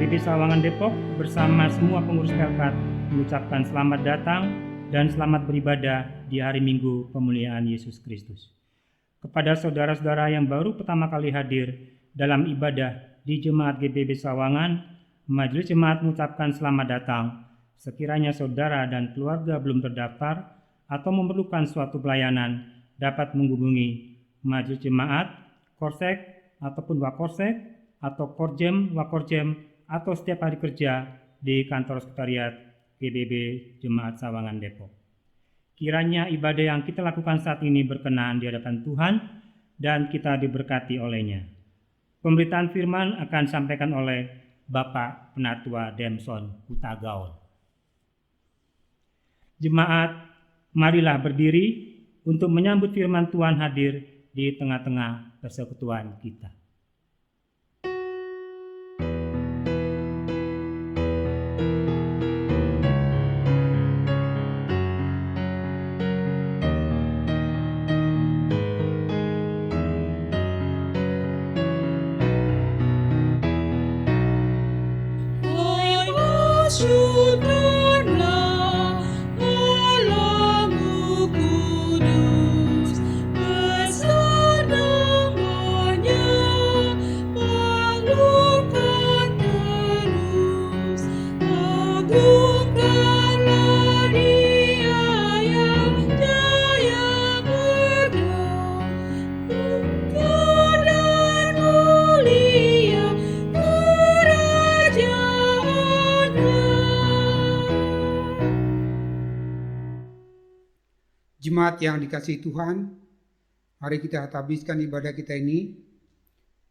GBB Sawangan Depok bersama semua pengurus Pelkat mengucapkan selamat datang dan selamat beribadah di hari Minggu Pemuliaan Yesus Kristus. Kepada saudara-saudara yang baru pertama kali hadir dalam ibadah di Jemaat GBB Sawangan, Majelis Jemaat mengucapkan selamat datang. Sekiranya saudara dan keluarga belum terdaftar atau memerlukan suatu pelayanan, dapat menghubungi Majelis Jemaat, Korsek ataupun Wakorsek, atau Korjem, Wakorjem, atau setiap hari kerja di kantor sekretariat GBB Jemaat Sawangan Depok. Kiranya ibadah yang kita lakukan saat ini berkenan di hadapan Tuhan dan kita diberkati olehnya. Pemberitaan firman akan disampaikan oleh Bapak Penatua Demson Hutagaon. Jemaat, marilah berdiri untuk menyambut firman Tuhan hadir di tengah-tengah persekutuan kita. Jemaat yang dikasihi Tuhan, mari kita habiskan ibadah kita ini.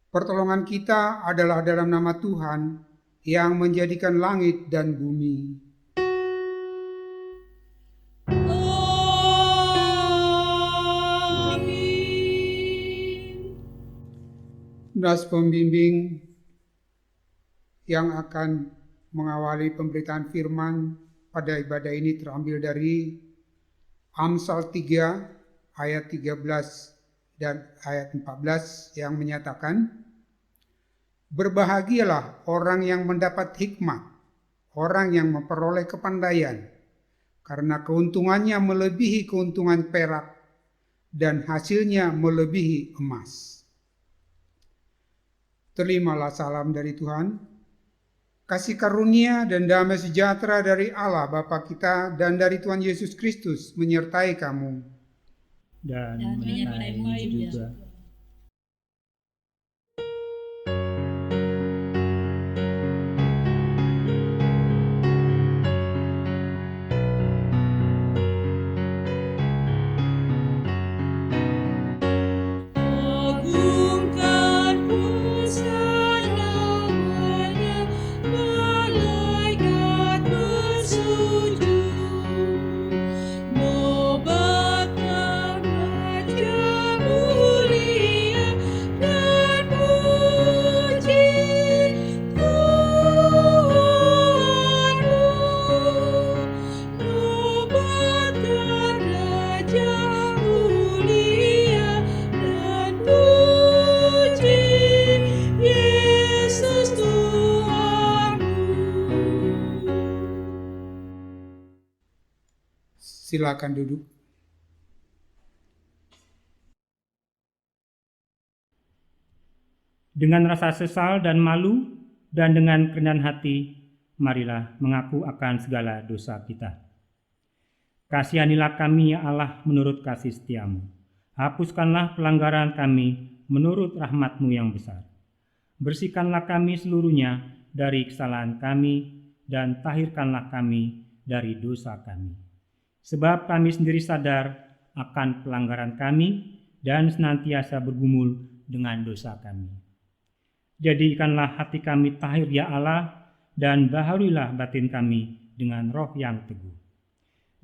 Pertolongan kita adalah dalam nama Tuhan yang menjadikan langit dan bumi. Amin. Nas pembimbing yang akan mengawali pemberitaan firman pada ibadah ini terambil dari Amsal 3 ayat 13 dan ayat 14 yang menyatakan, berbahagialah orang yang mendapat hikmat, orang yang memperoleh kepandaian, karena keuntungannya melebihi keuntungan perak dan hasilnya melebihi emas. Terimalah salam dari Tuhan. Kasih karunia dan damai sejahtera dari Allah Bapa kita dan dari Tuhan Yesus Kristus menyertai kamu. Dan menyertai juga. Silakan duduk. Dengan rasa sesal dan malu dan dengan kerendahan hati, marilah mengaku akan segala dosa kita. Kasihanilah kami ya Allah menurut kasih setiamu. Hapuskanlah pelanggaran kami menurut rahmat-Mu yang besar. Bersihkanlah kami seluruhnya dari kesalahan kami dan tahirkanlah kami dari dosa kami. Sebab kami sendiri sadar akan pelanggaran kami dan senantiasa bergumul dengan dosa kami. Jadikanlah hati kami tahir ya Allah, dan baharuilah batin kami dengan roh yang teguh.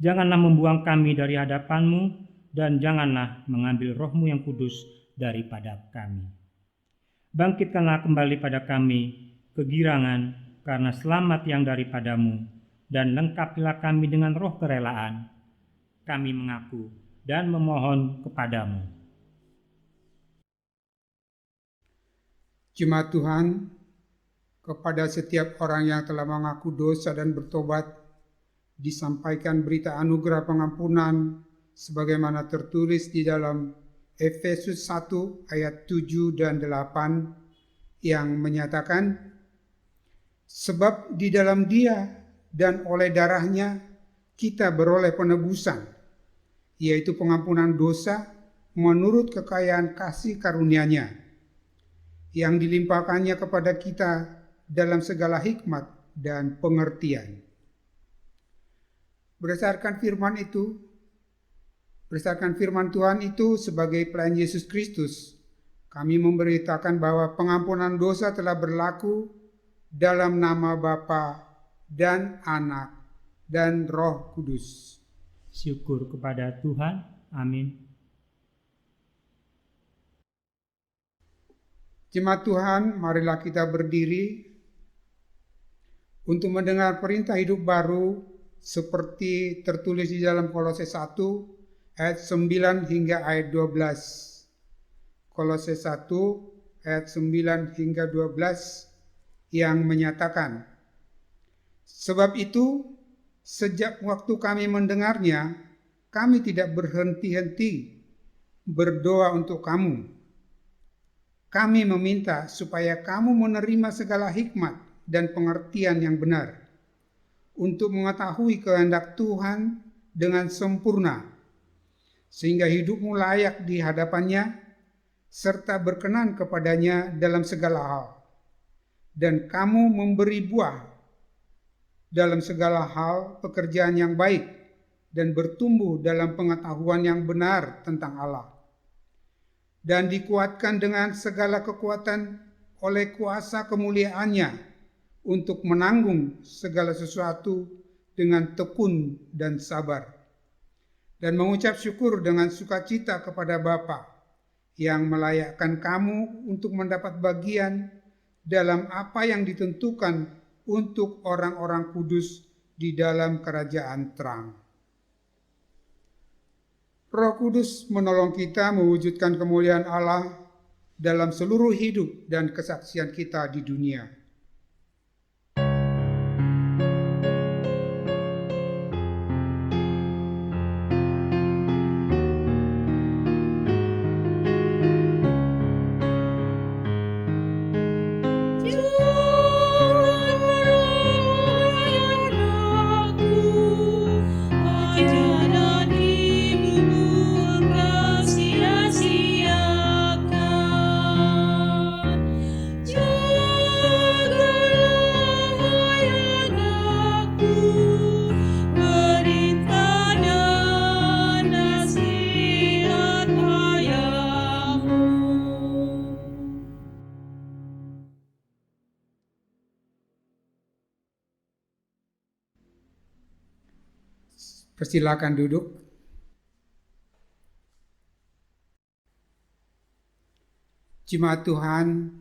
Janganlah membuang kami dari hadapan-Mu, dan janganlah mengambil roh-Mu yang kudus daripada kami. Bangkitkanlah kembali pada kami kegirangan karena selamat yang daripada-Mu, dan lengkapilah kami dengan roh kerelaan. Kami mengaku dan memohon kepadamu. Jemaat Tuhan, Kepada setiap orang yang telah mengaku dosa dan bertobat, disampaikan berita anugerah pengampunan sebagaimana tertulis di dalam Efesus 1 ayat 7 dan 8 yang menyatakan, sebab di dalam Dia dan oleh darahnya kita beroleh penebusan, yaitu pengampunan dosa menurut kekayaan kasih karunia-Nya yang dilimpahkannya kepada kita dalam segala hikmat dan pengertian. Berdasarkan firman Tuhan itu sebagai pelayan Yesus Kristus, kami memberitakan bahwa pengampunan dosa telah berlaku dalam nama Bapa dan Anak dan Roh Kudus. Syukur kepada Tuhan. Amin. Jemaat Tuhan, marilah kita berdiri untuk mendengar perintah hidup baru seperti tertulis di dalam Kolose 1 ayat 9 hingga ayat 12. Kolose 1 ayat 9 hingga 12 yang menyatakan, sebab itu sejak waktu kami mendengarnya, kami tidak berhenti-henti berdoa untuk kamu. Kami meminta supaya kamu menerima segala hikmat dan pengertian yang benar untuk mengetahui kehendak Tuhan dengan sempurna, sehingga hidupmu layak di hadapannya serta berkenan kepadanya dalam segala hal, dan kamu memberi buah dalam segala hal pekerjaan yang baik dan bertumbuh dalam pengetahuan yang benar tentang Allah, dan dikuatkan dengan segala kekuatan oleh kuasa kemuliaan-Nya untuk menanggung segala sesuatu dengan tekun dan sabar, dan mengucap syukur dengan sukacita kepada Bapa yang melayakkan kamu untuk mendapat bagian dalam apa yang ditentukan untuk orang-orang kudus di dalam kerajaan terang. Roh Kudus menolong kita mewujudkan kemuliaan Allah dalam seluruh hidup dan kesaksian kita di dunia. Persilakan duduk. Jemaat Tuhan,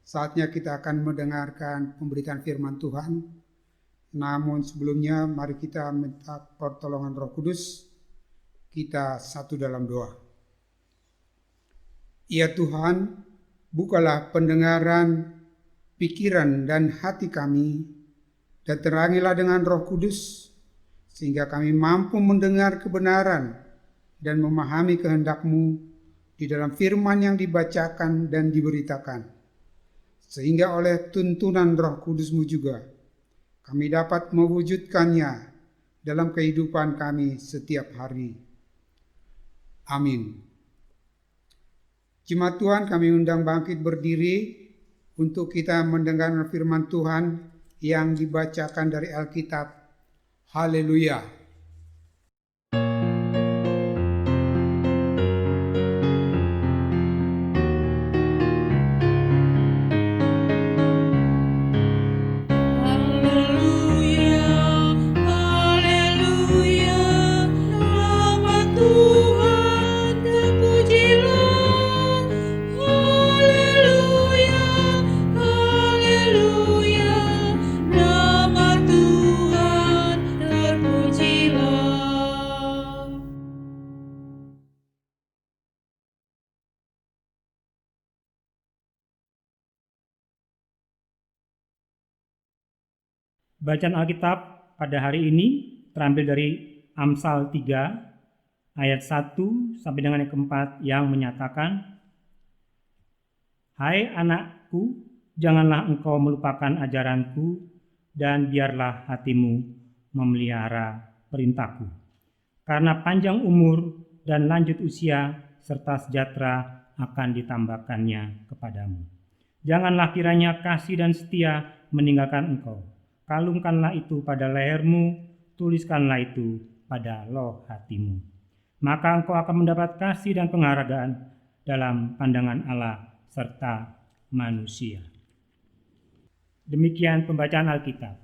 saatnya kita akan mendengarkan pemberitaan firman Tuhan. Namun sebelumnya mari kita minta pertolongan Roh Kudus. Kita satu dalam doa. Ya Tuhan, bukalah pendengaran, pikiran dan hati kami, dan terangilah dengan Roh Kudus, sehingga kami mampu mendengar kebenaran dan memahami kehendak-Mu di dalam firman yang dibacakan dan diberitakan. Sehingga oleh tuntunan Roh Kudus-Mu juga, kami dapat mewujudkannya dalam kehidupan kami setiap hari. Amin. Jemaat Tuhan, kami undang bangkit berdiri untuk kita mendengar firman Tuhan yang dibacakan dari Alkitab. Haleluya. Puji Bacaan Alkitab pada hari ini terambil dari Amsal 3 ayat 1 sampai dengan yang keempat yang menyatakan, "Hai anakku, janganlah engkau melupakan ajaranku dan biarlah hatimu memelihara perintahku. Karena panjang umur dan lanjut usia serta sejahtera akan ditambahkannya kepadamu. Janganlah kiranya kasih dan setia meninggalkan engkau. Kalungkanlah itu pada lehermu, tuliskanlah itu pada loh hatimu. Maka engkau akan mendapat kasih dan penghargaan dalam pandangan Allah serta manusia." Demikian pembacaan Alkitab.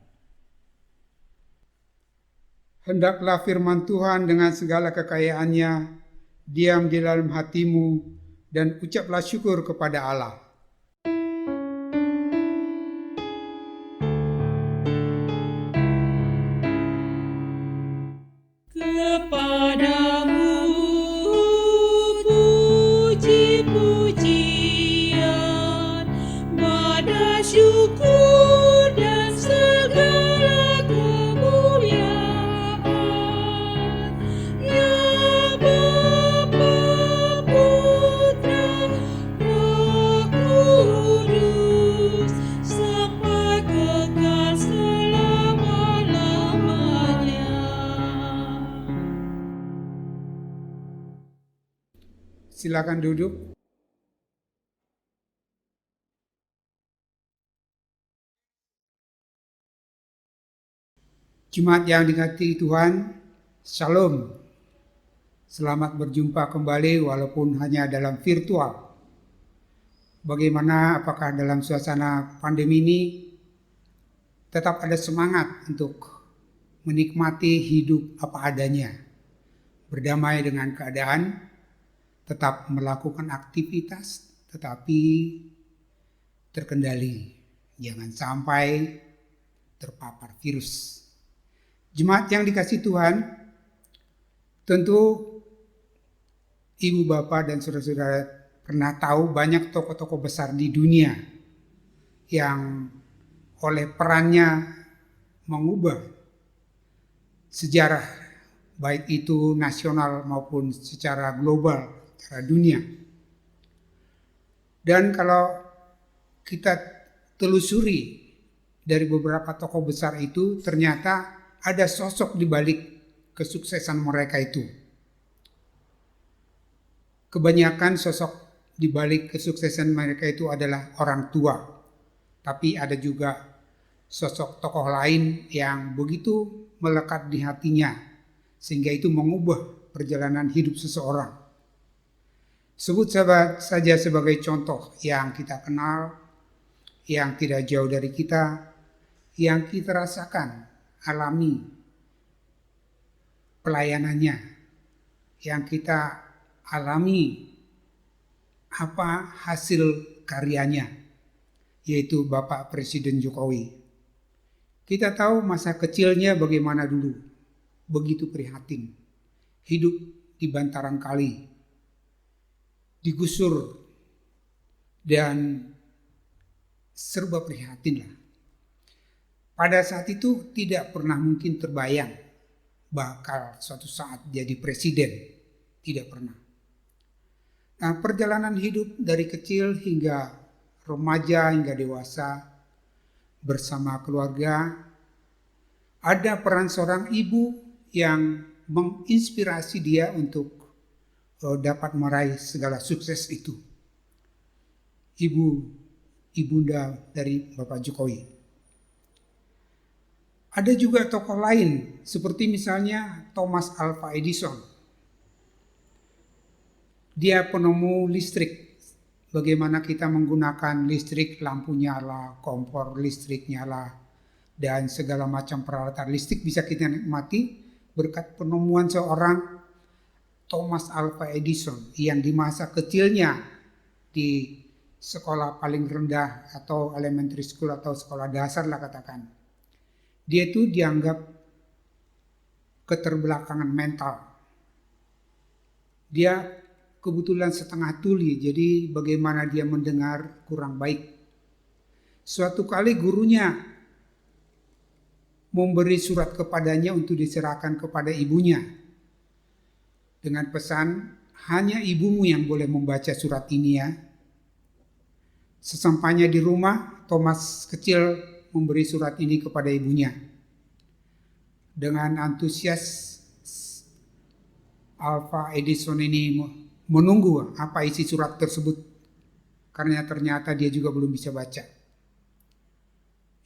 Hendaklah firman Tuhan dengan segala kekayaannya diam di dalam hatimu dan ucaplah syukur kepada Allah. Kepadamu puji-pujian, nada syukur dan segala kemuliaan, ya Bapa, Putra, Roh Kudus, sampai kekal selama-lamanya. Silakan duduk. Jemaat yang dikasihi Tuhan, Shalom. Selamat berjumpa kembali walaupun hanya dalam virtual. Bagaimana, apakah dalam suasana pandemi ini tetap ada semangat untuk menikmati hidup apa adanya, berdamai dengan keadaan, tetap melakukan aktivitas tetapi terkendali, jangan sampai terpapar virus. Jemaat yang dikasihi Tuhan, tentu ibu bapak dan saudara-saudara pernah tahu banyak tokoh-tokoh besar di dunia yang oleh perannya mengubah sejarah, baik itu nasional maupun secara global, secara dunia. Dan kalau kita telusuri dari beberapa tokoh besar itu, ternyata ada sosok di balik kesuksesan mereka itu. Kebanyakan sosok di balik kesuksesan mereka itu adalah orang tua. Tapi ada juga sosok tokoh lain yang begitu melekat di hatinya, sehingga itu mengubah perjalanan hidup seseorang. Sebut saja sebagai contoh yang kita kenal, yang tidak jauh dari kita, yang kita rasakan, alami pelayanannya, yang kita alami apa hasil karyanya, yaitu Bapak Presiden Jokowi. Kita tahu masa kecilnya bagaimana dulu, begitu prihatin, hidup di bantaran kali, digusur, dan serba prihatin lah. Pada saat itu tidak pernah mungkin terbayang bakal suatu saat jadi presiden, tidak pernah. Nah, perjalanan hidup dari kecil hingga remaja hingga dewasa bersama keluarga, ada peran seorang ibu yang menginspirasi dia untuk dapat meraih segala sukses itu. Ibunda dari Bapak Jokowi. Ada juga tokoh lain seperti misalnya Thomas Alva Edison. Dia penemu listrik. Bagaimana kita menggunakan listrik, lampu nyala, kompor listrik nyala, dan segala macam peralatan listrik bisa kita nikmati berkat penemuan seorang Thomas Alva Edison yang di masa kecilnya di sekolah paling rendah atau elementary school atau sekolah dasar lah katakan, dia itu dianggap keterbelakangan mental. Dia kebetulan setengah tuli, jadi bagaimana dia mendengar kurang baik. Suatu kali gurunya memberi surat kepadanya untuk diserahkan kepada ibunya. Dengan pesan, hanya ibumu yang boleh membaca surat ini ya. Sesampainya di rumah, Thomas kecil memberi surat ini kepada ibunya. Dengan antusias, Alva Edison ini menunggu apa isi surat tersebut, karena ternyata dia juga belum bisa baca.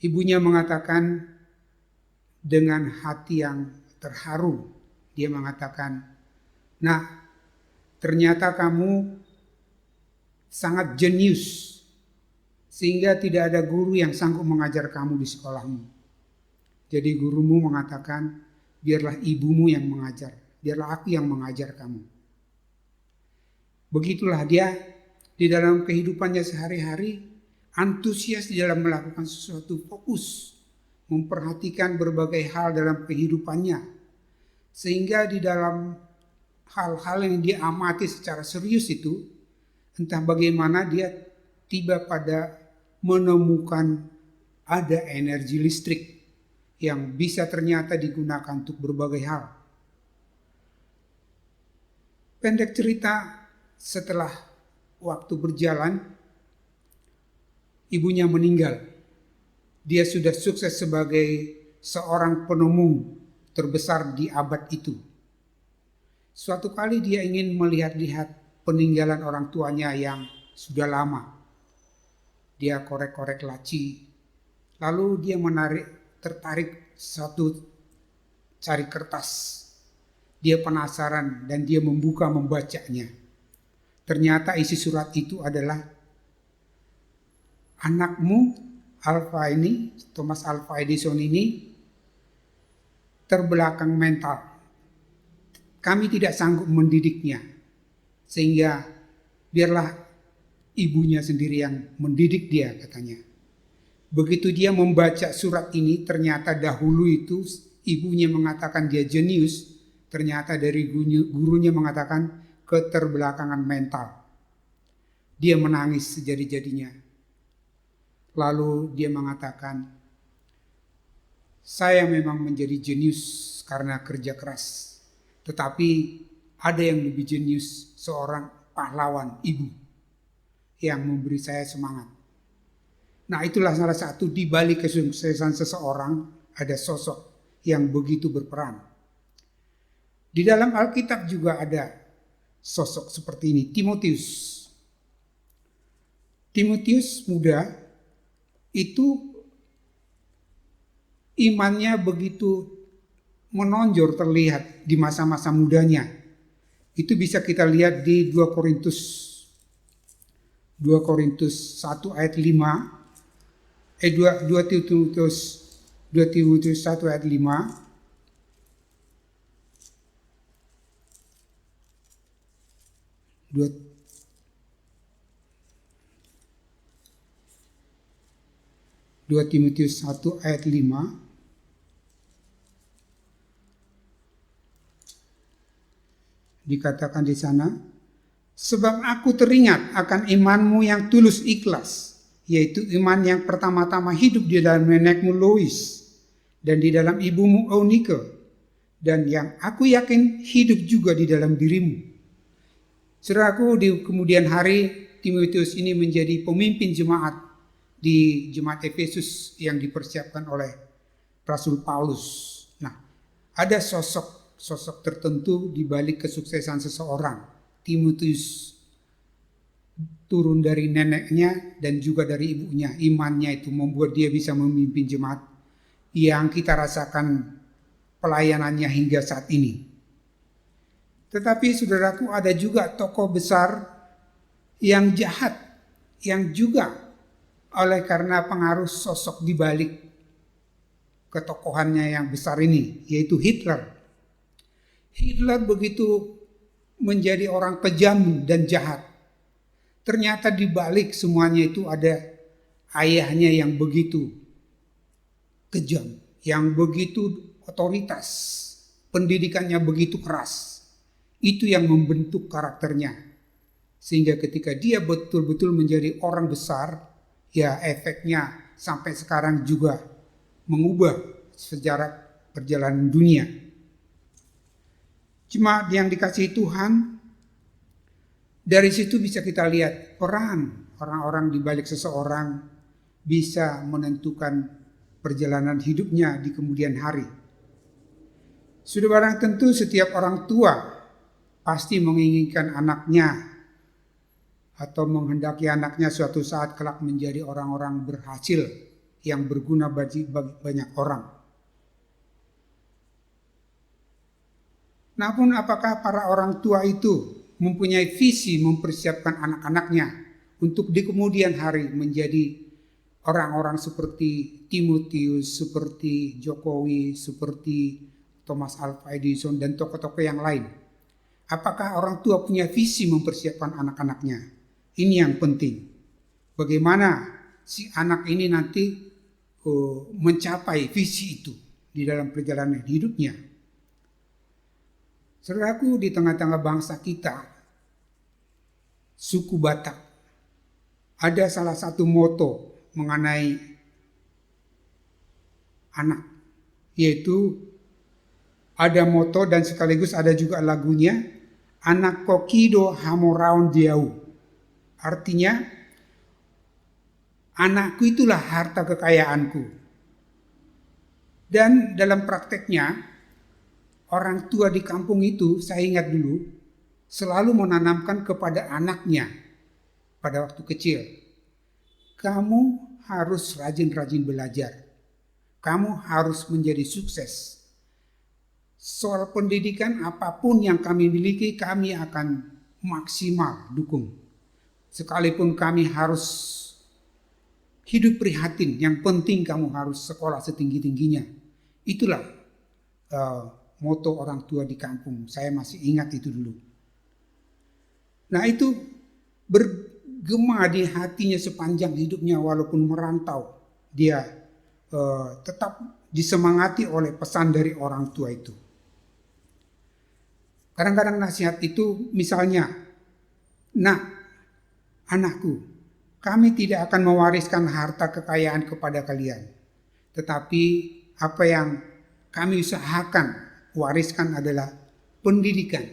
Ibunya mengatakan dengan hati yang terharu, dia mengatakan, "Nah, ternyata kamu sangat jenius, sehingga tidak ada guru yang sanggup mengajar kamu di sekolahmu. Jadi gurumu mengatakan, biarlah ibumu yang mengajar, biarlah aku yang mengajar kamu." Begitulah dia di dalam kehidupannya sehari-hari, antusias di dalam melakukan sesuatu, fokus, memperhatikan berbagai hal dalam kehidupannya. Sehingga di dalam hal-hal yang dia amati secara serius itu, entah bagaimana dia tiba pada menemukan ada energi listrik yang bisa ternyata digunakan untuk berbagai hal. Pendek cerita, setelah waktu berjalan, ibunya meninggal. Dia sudah sukses sebagai seorang penemu terbesar di abad itu. Suatu kali dia ingin melihat-lihat peninggalan orang tuanya yang sudah lama. Dia korek-korek laci, lalu dia tertarik satu cari kertas. Dia penasaran dan dia membacanya. Ternyata isi surat itu adalah, anakmu Alva ini, Thomas Alva Edison ini terbelakang mental. Kami tidak sanggup mendidiknya, sehingga biarlah ibunya sendiri yang mendidik dia, katanya. Begitu dia membaca surat ini, ternyata dahulu itu ibunya mengatakan dia jenius, ternyata dari gurunya mengatakan keterbelakangan mental. Dia menangis sejadi-jadinya. Lalu dia mengatakan, saya memang menjadi jenius karena kerja keras. Tetapi ada yang lebih jenius, seorang pahlawan ibu yang memberi saya semangat. Nah, itulah salah satu di balik kesuksesan seseorang, ada sosok yang begitu berperan. Di dalam Alkitab juga ada sosok seperti ini, Timotius. Timotius muda itu imannya begitu menonjol terlihat di masa-masa mudanya. Itu bisa kita lihat di 2 Korintus 1 ayat 5, 2 Timotius 1 ayat 5. 2 Timotius 1 ayat 5. Dikatakan di sana, sebab aku teringat akan imanmu yang tulus ikhlas, yaitu iman yang pertama-tama hidup di dalam nenekmu Lois dan di dalam ibumu Eunike, dan yang aku yakin hidup juga di dalam dirimu. Saudaraku, di kemudian hari Timotius ini menjadi pemimpin jemaat di jemaat Efesus yang dipersiapkan oleh Rasul Paulus. Nah, ada sosok tertentu di balik kesuksesan seseorang. Timotius turun dari neneknya dan juga dari ibunya. Imannya itu membuat dia bisa memimpin jemaat yang kita rasakan pelayanannya hingga saat ini. Tetapi saudaraku, ada juga tokoh besar yang jahat, yang juga oleh karena pengaruh sosok di balik ketokohannya yang besar ini, yaitu Hitler. Hitler begitu menjadi orang kejam dan jahat. Ternyata di balik semuanya itu ada ayahnya yang begitu kejam, yang begitu otoritas, pendidikannya begitu keras. Itu yang membentuk karakternya. Sehingga ketika dia betul-betul menjadi orang besar, ya efeknya sampai sekarang juga mengubah sejarah perjalanan dunia. Cuma yang dikasihi Tuhan, dari situ bisa kita lihat peran orang-orang di balik seseorang bisa menentukan perjalanan hidupnya di kemudian hari. Sudah barang tentu setiap orang tua pasti menginginkan anaknya atau menghendaki anaknya suatu saat kelak menjadi orang-orang berhasil yang berguna bagi banyak orang. Namun apakah para orang tua itu mempunyai visi mempersiapkan anak-anaknya untuk di kemudian hari menjadi orang-orang seperti Timotius, seperti Jokowi, seperti Thomas Alva Edison dan tokoh-tokoh yang lain? Apakah orang tua punya visi mempersiapkan anak-anaknya? Ini yang penting. Bagaimana si anak ini nanti mencapai visi itu di dalam perjalanan hidupnya. Saudaraku, di tengah-tengah bangsa kita, suku Batak, ada salah satu moto mengenai anak, yaitu ada moto dan sekaligus ada juga lagunya, anak kokido hamoraun diau. Artinya, anakku itulah harta kekayaanku. Dan dalam prakteknya, orang tua di kampung itu, saya ingat dulu, selalu menanamkan kepada anaknya pada waktu kecil, kamu harus rajin-rajin belajar. Kamu harus menjadi sukses. Soal pendidikan apapun yang kami miliki, kami akan maksimal dukung. Sekalipun kami harus hidup prihatin, yang penting kamu harus sekolah setinggi-tingginya. Itulah moto orang tua di kampung. Saya masih ingat itu dulu. Nah, itu bergema di hatinya sepanjang hidupnya walaupun merantau. Dia tetap disemangati oleh pesan dari orang tua itu. Kadang-kadang nasihat itu misalnya, nah, anakku, kami tidak akan mewariskan harta kekayaan kepada kalian. Tetapi apa yang kami usahakan wariskan adalah pendidikan,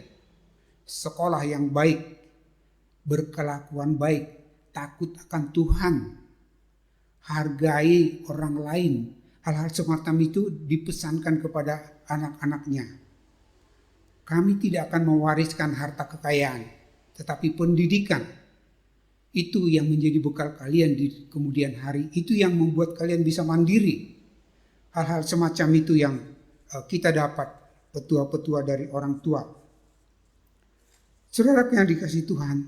sekolah yang baik, berkelakuan baik, takut akan Tuhan, hargai orang lain. Hal-hal semacam itu dipesankan kepada anak-anaknya. Kami tidak akan mewariskan harta kekayaan, tetapi pendidikan. Itu yang menjadi bekal kalian di kemudian hari. Itu yang membuat kalian bisa mandiri. Hal-hal semacam itu yang kita dapat petua-petua dari orang tua. Saudara yang dikasihi Tuhan,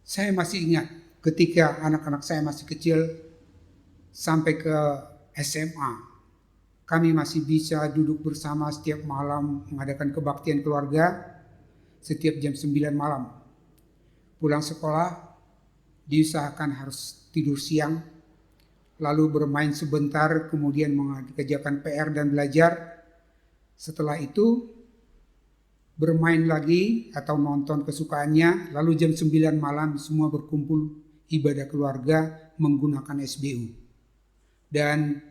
saya masih ingat ketika anak-anak saya masih kecil sampai ke SMA, kami masih bisa duduk bersama setiap malam mengadakan kebaktian keluarga setiap jam 9 malam. Pulang sekolah diusahakan harus tidur siang, lalu bermain sebentar, kemudian mengerjakan PR dan belajar. Setelah itu bermain lagi atau nonton kesukaannya, lalu jam 9 malam semua berkumpul ibadah keluarga menggunakan SBU. Dan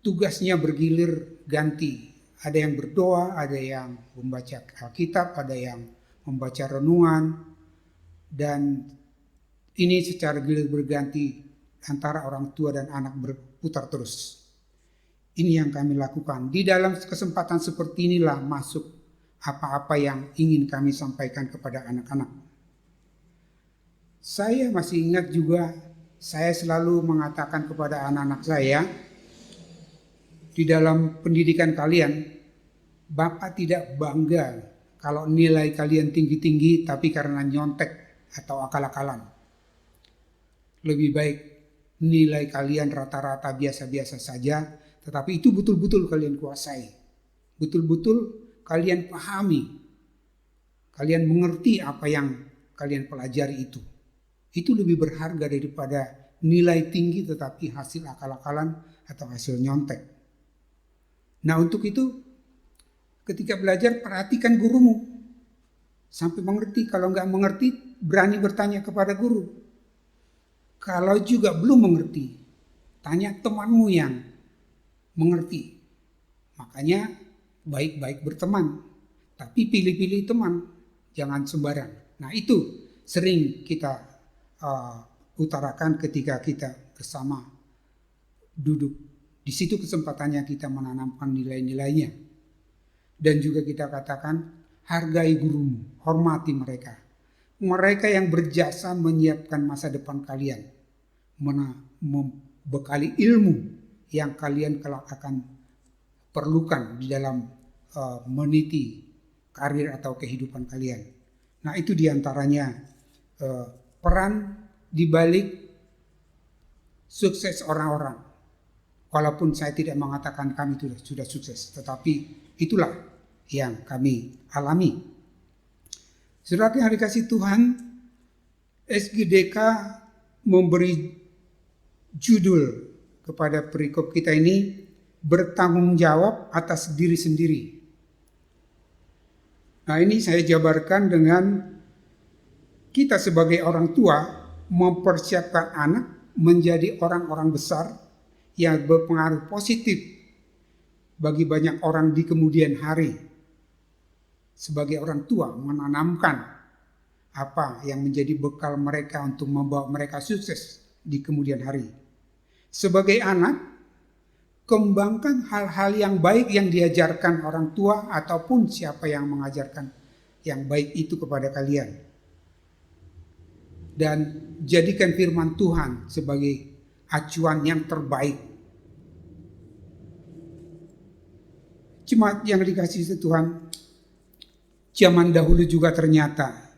tugasnya bergilir ganti. Ada yang berdoa, ada yang membaca Alkitab, ada yang membaca renungan. Dan ini secara gilir berganti antara orang tua dan anak berputar terus. Ini yang kami lakukan. Di dalam kesempatan seperti inilah masuk apa-apa yang ingin kami sampaikan kepada anak-anak. Saya masih ingat juga, saya selalu mengatakan kepada anak-anak saya, di dalam pendidikan kalian, Bapak tidak bangga kalau nilai kalian tinggi-tinggi tapi karena nyontek atau akal-akalan. Lebih baik nilai kalian rata-rata biasa-biasa saja, tetapi itu betul-betul kalian kuasai. Betul-betul kalian pahami. Kalian mengerti apa yang kalian pelajari itu. Itu lebih berharga daripada nilai tinggi tetapi hasil akal-akalan atau hasil nyontek. Nah, untuk itu ketika belajar perhatikan gurumu. Sampai mengerti, kalau nggak mengerti berani bertanya kepada guru. Kalau juga belum mengerti, tanya temanmu yang mengerti. Makanya baik-baik berteman, tapi pilih-pilih teman, jangan sembarang. Nah itu sering kita utarakan ketika kita bersama duduk. Di situ kesempatannya kita menanamkan nilai-nilainya. Dan juga kita katakan, hargai gurumu, hormati mereka. Mereka yang berjasa menyiapkan masa depan kalian, membekali ilmu yang kalian kelak akan perlukan di dalam meniti karir atau kehidupan kalian. Nah itu diantaranya peran dibalik sukses orang-orang. Walaupun saya tidak mengatakan kami sudah sukses, tetapi itulah yang kami alami. Saudara yang dikasih Tuhan, SGDK memberi judul kepada perikop kita ini, bertanggung jawab atas diri sendiri. Nah ini saya jabarkan dengan kita sebagai orang tua mempersiapkan anak menjadi orang-orang besar yang berpengaruh positif bagi banyak orang di kemudian hari. Sebagai orang tua menanamkan apa yang menjadi bekal mereka untuk membawa mereka sukses di kemudian hari. Sebagai anak, kembangkan hal-hal yang baik yang diajarkan orang tua ataupun siapa yang mengajarkan yang baik itu kepada kalian. Dan jadikan firman Tuhan sebagai acuan yang terbaik. Jemaat yang dikasihi Tuhan, zaman dahulu juga ternyata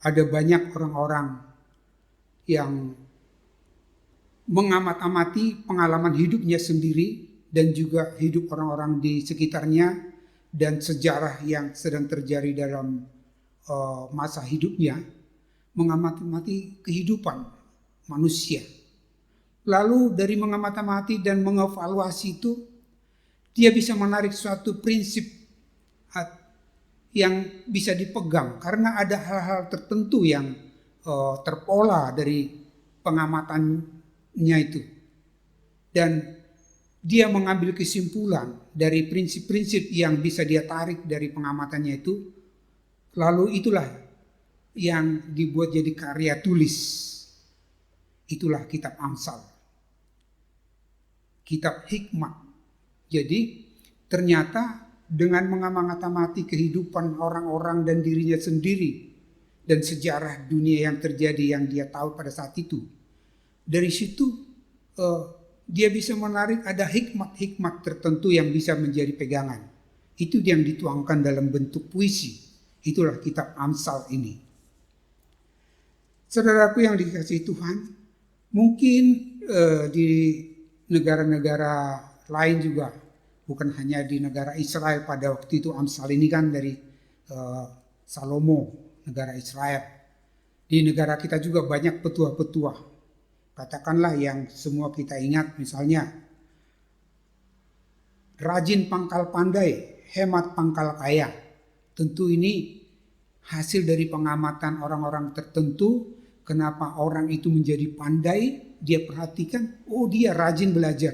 ada banyak orang-orang yang mengamat-amati pengalaman hidupnya sendiri dan juga hidup orang-orang di sekitarnya dan sejarah yang sedang terjadi dalam masa hidupnya, mengamati kehidupan manusia. Lalu dari mengamati dan mengevaluasi itu, dia bisa menarik suatu prinsip yang bisa dipegang karena ada hal-hal tertentu yang terpola dari pengamatannya itu. Dan dia mengambil kesimpulan dari prinsip-prinsip yang bisa dia tarik dari pengamatannya itu. Lalu itulah yang dibuat jadi karya tulis. Itulah kitab Amsal. Kitab hikmat. Jadi ternyata dengan mengamati kehidupan orang-orang dan dirinya sendiri dan sejarah dunia yang terjadi yang dia tahu pada saat itu, dari situ dia bisa menarik ada hikmat-hikmat tertentu yang bisa menjadi pegangan. Itu yang dituangkan dalam bentuk puisi. Itulah kitab Amsal ini. Saudaraku yang dikasihi Tuhan, mungkin di negara-negara lain juga, bukan hanya di negara Israel pada waktu itu. Amsal ini kan dari Salomo, negara Israel. Di negara kita juga banyak petuah-petuah. Katakanlah yang semua kita ingat, misalnya rajin pangkal pandai, hemat pangkal kaya. Tentu ini hasil dari pengamatan orang-orang tertentu. Kenapa orang itu menjadi pandai? Dia perhatikan, oh dia rajin belajar,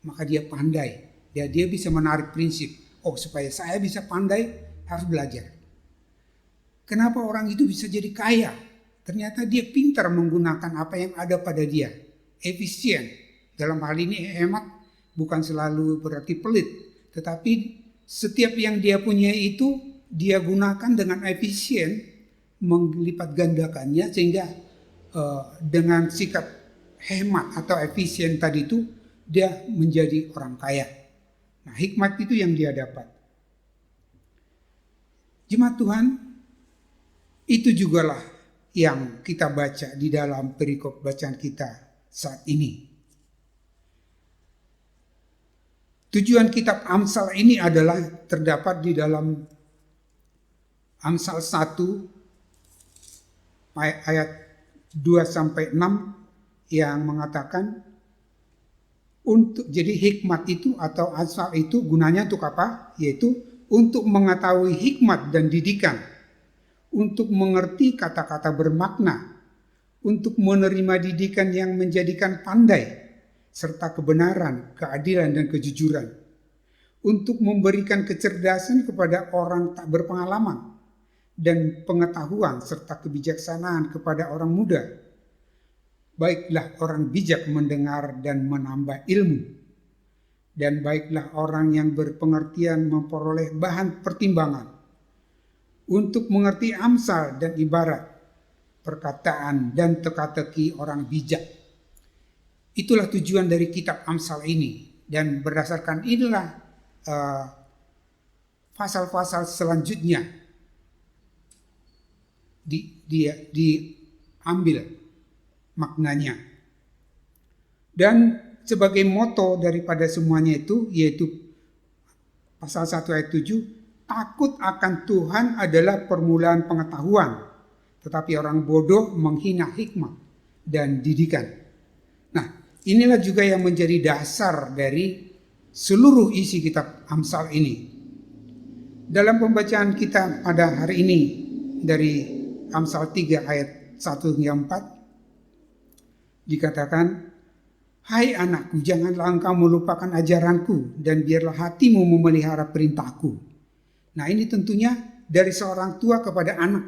maka dia pandai. Dia bisa menarik prinsip, oh supaya saya bisa pandai harus belajar. Kenapa orang itu bisa jadi kaya? Ternyata dia pintar menggunakan apa yang ada pada dia. Efisien. Dalam hal ini hemat bukan selalu berarti pelit. Tetapi setiap yang dia punya itu dia gunakan dengan efisien. Melipat gandakannya sehingga dengan sikap hemat atau efisien tadi itu dia menjadi orang kaya. Nah hikmat itu yang dia dapat. Jemaat Tuhan, itu jugalah yang kita baca di dalam perikop bacaan kita saat ini. Tujuan kitab Amsal ini adalah terdapat di dalam Amsal 1 ayat 2-6 yang mengatakan jadi hikmat itu atau Amsal itu gunanya untuk apa? Yaitu untuk mengetahui hikmat dan didikan, untuk mengerti kata-kata bermakna, untuk menerima didikan yang menjadikan pandai, serta kebenaran, keadilan, dan kejujuran, untuk memberikan kecerdasan kepada orang tak berpengalaman dan pengetahuan serta kebijaksanaan kepada orang muda. Baiklah orang bijak mendengar dan menambah ilmu, dan baiklah orang yang berpengertian memperoleh bahan pertimbangan untuk mengerti amsal dan ibarat, perkataan dan teka-teki orang bijak. Itulah tujuan dari kitab Amsal ini, dan berdasarkan inilah pasal-pasal selanjutnya diambil maknanya. Dan sebagai moto daripada semuanya itu, yaitu pasal 1 ayat 7, takut akan Tuhan adalah permulaan pengetahuan, tetapi orang bodoh menghina hikmat dan didikan. Nah, inilah juga yang menjadi dasar dari seluruh isi kitab Amsal ini. Dalam pembacaan kita pada hari ini dari Amsal 3 ayat 1 hingga 4 dikatakan, "Hai anakku, janganlah engkau melupakan ajaranku, dan biarlah hatimu memelihara perintahku." Nah, ini tentunya dari seorang tua kepada anak.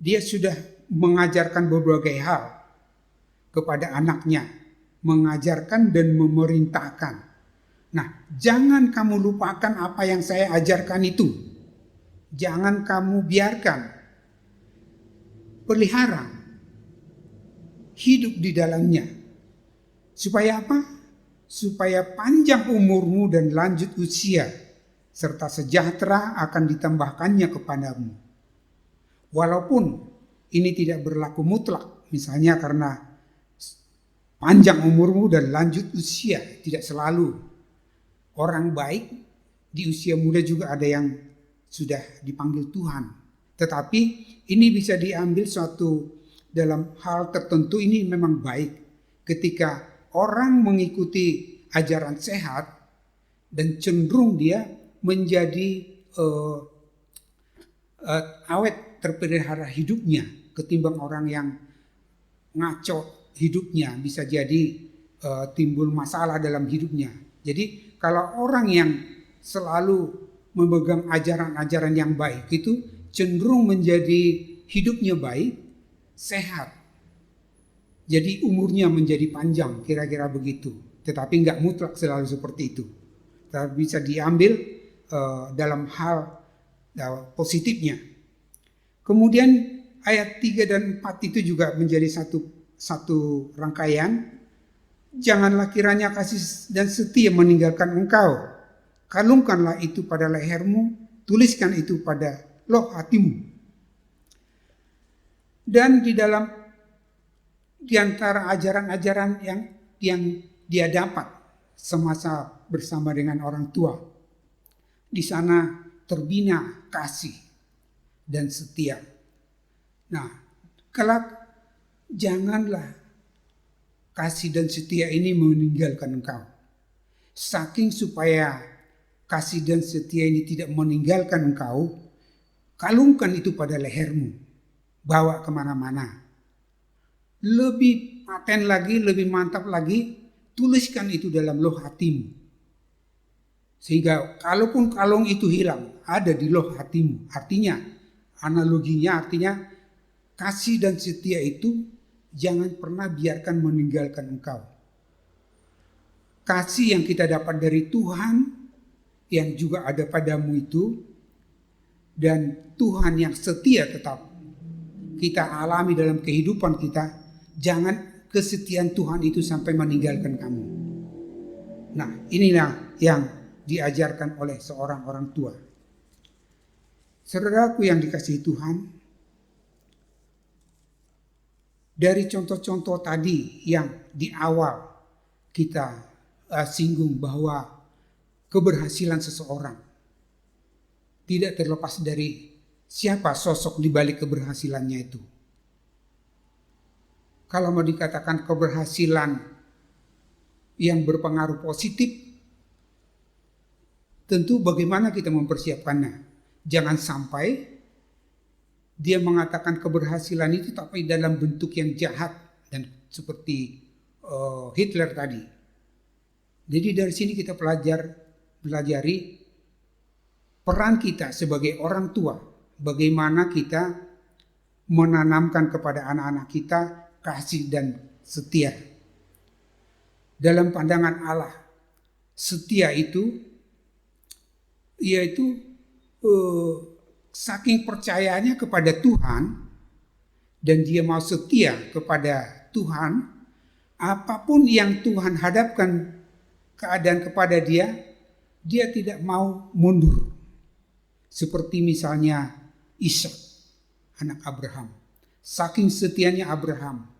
Dia sudah mengajarkan berbagai hal kepada anaknya, mengajarkan dan memerintahkan. Nah, jangan kamu lupakan apa yang saya ajarkan itu. Jangan kamu biarkan. Pelihara. Hidup di dalamnya. Supaya apa? Supaya panjang umurmu dan lanjut usia, serta sejahtera akan ditambahkannya kepadamu. Walaupun ini tidak berlaku mutlak, misalnya karena panjang umurmu dan lanjut usia, tidak selalu. Orang baik di usia muda juga ada yang sudah dipanggil Tuhan. Tetapi ini bisa diambil suatu dalam hal tertentu, ini memang baik. Ketika orang mengikuti ajaran sehat dan cenderung dia menjadi awet terpelihara hidupnya ketimbang orang yang ngaco hidupnya, bisa jadi timbul masalah dalam hidupnya. Jadi kalau orang yang selalu memegang ajaran-ajaran yang baik itu cenderung menjadi hidupnya baik, sehat. Jadi umurnya menjadi panjang, kira-kira begitu. Tetapi nggak mutlak selalu seperti itu. Tapi bisa diambil dalam hal positifnya. Kemudian ayat 3 dan 4 itu juga menjadi satu rangkaian. Janganlah kiranya kasih dan setia meninggalkan engkau. Kalungkanlah itu pada lehermu, tuliskan itu pada loh hatimu. Dan di antara ajaran-ajaran yang dia dapat semasa bersama dengan orang tua, di sana terbina kasih dan setia. Nah, kelak janganlah kasih dan setia ini meninggalkan engkau. Saking supaya kasih dan setia ini tidak meninggalkan engkau, kalungkan itu pada lehermu, bawa kemana-mana. Lebih paten lagi, lebih mantap lagi, tuliskan itu dalam loh hatimu. Sehingga kalaupun kalung itu hilang, ada di loh hatimu. Artinya, analoginya artinya kasih dan setia itu jangan pernah biarkan meninggalkan engkau. Kasih yang kita dapat dari Tuhan yang juga ada padamu itu, dan Tuhan yang setia tetap kita alami dalam kehidupan kita, jangan kesetiaan Tuhan itu sampai meninggalkan kamu. Nah, inilah yang diajarkan oleh seorang orang tua. Saudaraku yang dikasihi Tuhan, dari contoh-contoh tadi yang di awal kita singgung bahwa keberhasilan seseorang tidak terlepas dari siapa sosok di balik keberhasilannya itu. Kalau mau dikatakan keberhasilan yang berpengaruh positif, tentu bagaimana kita mempersiapkannya. Jangan sampai dia mengatakan keberhasilan itu tapi dalam bentuk yang jahat dan seperti Hitler tadi. Jadi dari sini kita pelajari peran kita sebagai orang tua, bagaimana kita menanamkan kepada anak-anak kita kasih dan setia. Dalam pandangan Allah, setia itu yaitu saking percayanya kepada Tuhan dan dia mau setia kepada Tuhan, apapun yang Tuhan hadapkan keadaan kepada dia, dia tidak mau mundur. Seperti misalnya Ishak, anak Abraham. Saking setianya Abraham,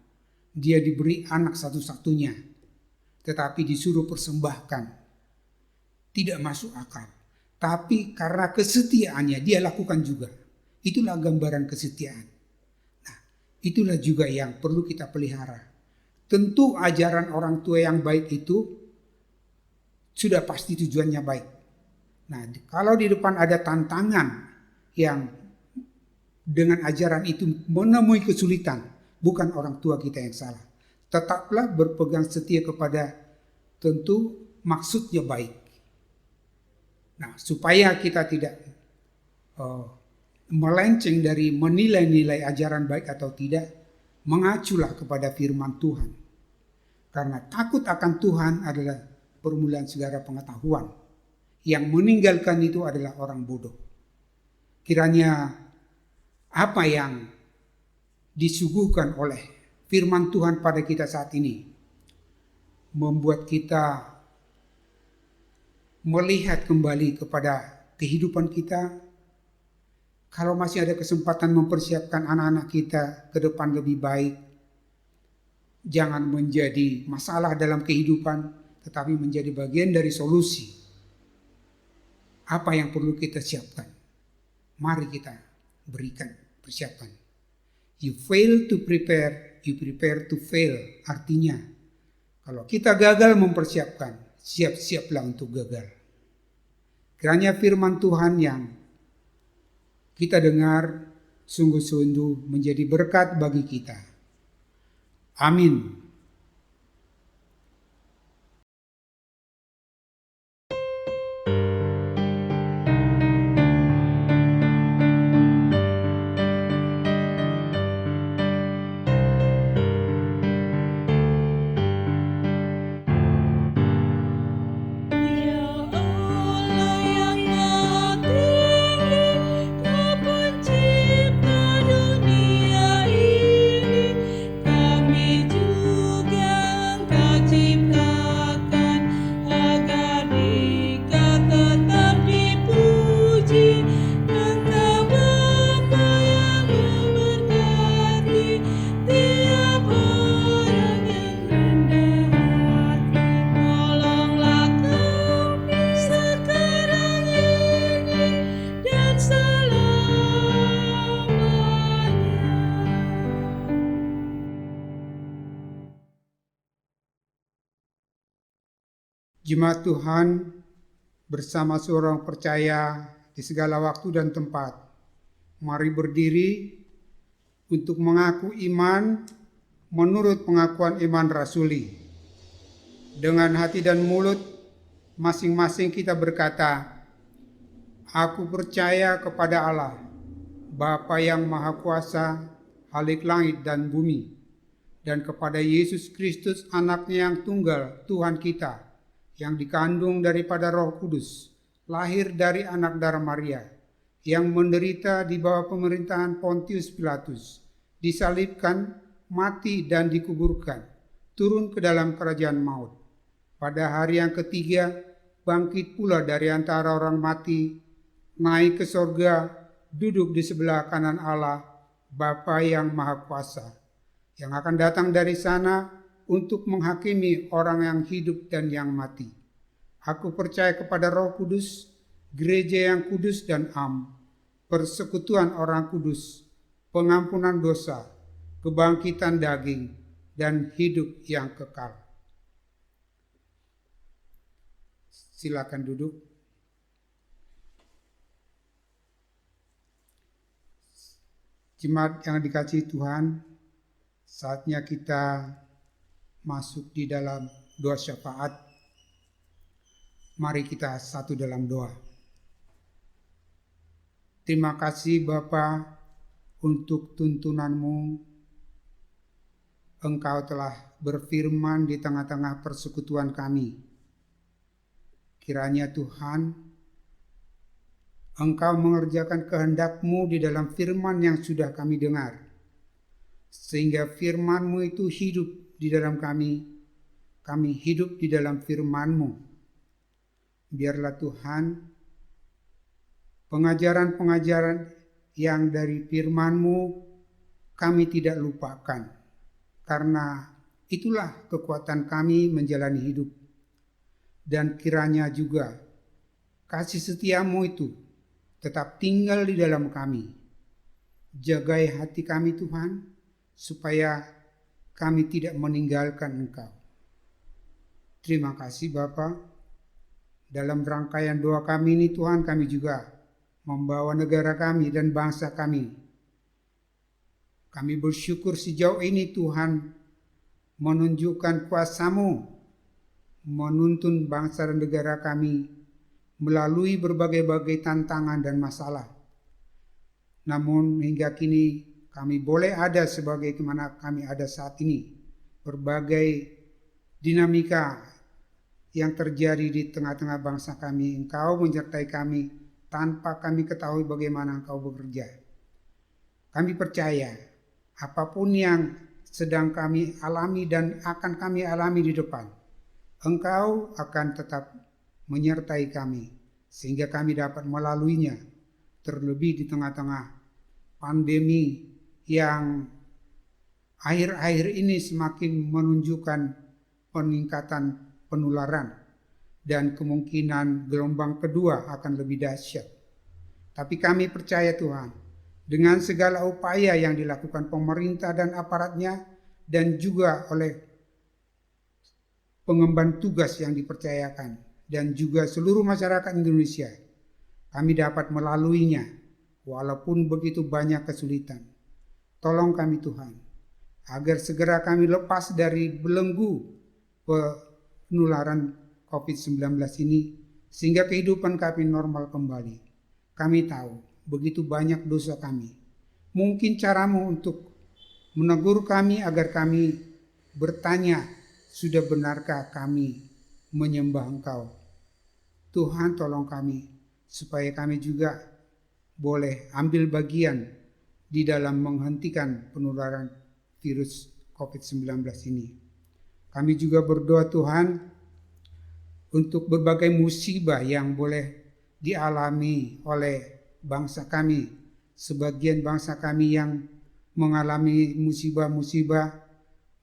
dia diberi anak satu-satunya, tetapi disuruh persembahkan. Tidak masuk akal. Tapi karena kesetiaannya dia lakukan juga. Itulah gambaran kesetiaan. Nah, itulah juga yang perlu kita pelihara. Tentu ajaran orang tua yang baik itu sudah pasti tujuannya baik. Nah, kalau di depan ada tantangan yang dengan ajaran itu menemui kesulitan, bukan orang tua kita yang salah. Tetaplah berpegang setia kepada tentu maksudnya baik. Nah, supaya kita tidak melenceng dari menilai-nilai ajaran baik atau tidak, mengaculah kepada firman Tuhan. Karena takut akan Tuhan adalah permulaan segala pengetahuan. Yang meninggalkan itu adalah orang bodoh. Kiranya apa yang disuguhkan oleh firman Tuhan pada kita saat ini membuat kita melihat kembali kepada kehidupan kita. Kalau masih ada kesempatan mempersiapkan anak-anak kita ke depan lebih baik, jangan menjadi masalah dalam kehidupan, tetapi menjadi bagian dari solusi. Apa yang perlu kita siapkan? Mari kita berikan persiapan. You fail to prepare, you prepare to fail. Artinya, kalau kita gagal mempersiapkan, siap-siaplah untuk gagal. Kiranya firman Tuhan yang kita dengar sungguh-sungguh menjadi berkat bagi kita. Amin. Ya Allah yang Maha Tinggi, Kau pencipta dunia ini, kami juga Engkau ciptakan agar Dikau tetap dipuji. Engkau Bapa yang memberkati tiap orang yang rendah hati. Tolonglah kami sekarang ini dan selamanya. Jemaat Tuhan bersama seorang percaya di segala waktu dan tempat. Mari berdiri untuk mengaku iman menurut pengakuan iman rasuli. Dengan hati dan mulut masing-masing kita berkata, aku percaya kepada Allah, Bapa yang Maha Kuasa, Khalik langit dan bumi, dan kepada Yesus Kristus anaknya yang tunggal, Tuhan kita, yang dikandung daripada Roh Kudus, lahir dari anak darah Maria, yang menderita di bawah pemerintahan Pontius Pilatus, disalibkan, mati dan dikuburkan, turun ke dalam kerajaan maut. Pada hari yang ketiga, bangkit pula dari antara orang mati, naik ke sorga, duduk di sebelah kanan Allah, Bapa yang Maha Kuasa, yang akan datang dari sana untuk menghakimi orang yang hidup dan yang mati. Aku percaya kepada Roh Kudus, gereja yang kudus dan am, persekutuan orang kudus, pengampunan dosa, kebangkitan daging, dan hidup yang kekal. Silakan duduk. Jemaat yang dikasihi Tuhan, saatnya kita masuk di dalam doa syafaat. Mari kita satu dalam doa. Terima kasih Bapa untuk tuntunan-Mu. Engkau telah berfirman di tengah-tengah persekutuan kami. Kiranya Tuhan, Engkau mengerjakan kehendak-Mu di dalam firman yang sudah kami dengar. Sehingga firman-Mu itu hidup di dalam kami hidup di dalam firman-Mu. Biarlah Tuhan, pengajaran-pengajaran yang dari firman-Mu kami tidak lupakan, karena itulah kekuatan kami menjalani hidup. Dan kiranya juga kasih setia-Mu itu tetap tinggal di dalam kami. Jagai hati kami Tuhan, supaya kami tidak meninggalkan Engkau. Terima kasih Bapa. Dalam rangkaian doa kami ini Tuhan, kami juga membawa negara kami dan bangsa kami. Kami bersyukur sejauh ini Tuhan menunjukkan kuasa-Mu menuntun bangsa dan negara kami melalui berbagai-bagai tantangan dan masalah. Namun hingga kini kami boleh ada sebagaimana kami ada saat ini. Berbagai dinamika yang terjadi di tengah-tengah bangsa kami, Engkau menyertai kami tanpa kami ketahui bagaimana Engkau bekerja. Kami percaya apapun yang sedang kami alami dan akan kami alami di depan, Engkau akan tetap menyertai kami sehingga kami dapat melaluinya, terlebih di tengah-tengah pandemi yang akhir-akhir ini semakin menunjukkan peningkatan penularan dan kemungkinan gelombang kedua akan lebih dahsyat. Tapi kami percaya Tuhan, dengan segala upaya yang dilakukan pemerintah dan aparatnya dan juga oleh pengemban tugas yang dipercayakan dan juga seluruh masyarakat Indonesia, kami dapat melaluinya walaupun begitu banyak kesulitan. Tolong kami Tuhan, agar segera kami lepas dari belenggu penularan COVID-19 ini, sehingga kehidupan kami normal kembali. Kami tahu begitu banyak dosa kami. Mungkin caramu untuk menegur kami agar kami bertanya, sudah benarkah kami menyembah Engkau? Tuhan tolong kami, supaya kami juga boleh ambil bagian di dalam menghentikan penularan virus COVID-19 ini. Kami juga berdoa Tuhan untuk berbagai musibah yang boleh dialami oleh bangsa kami. Sebagian bangsa kami yang mengalami musibah-musibah,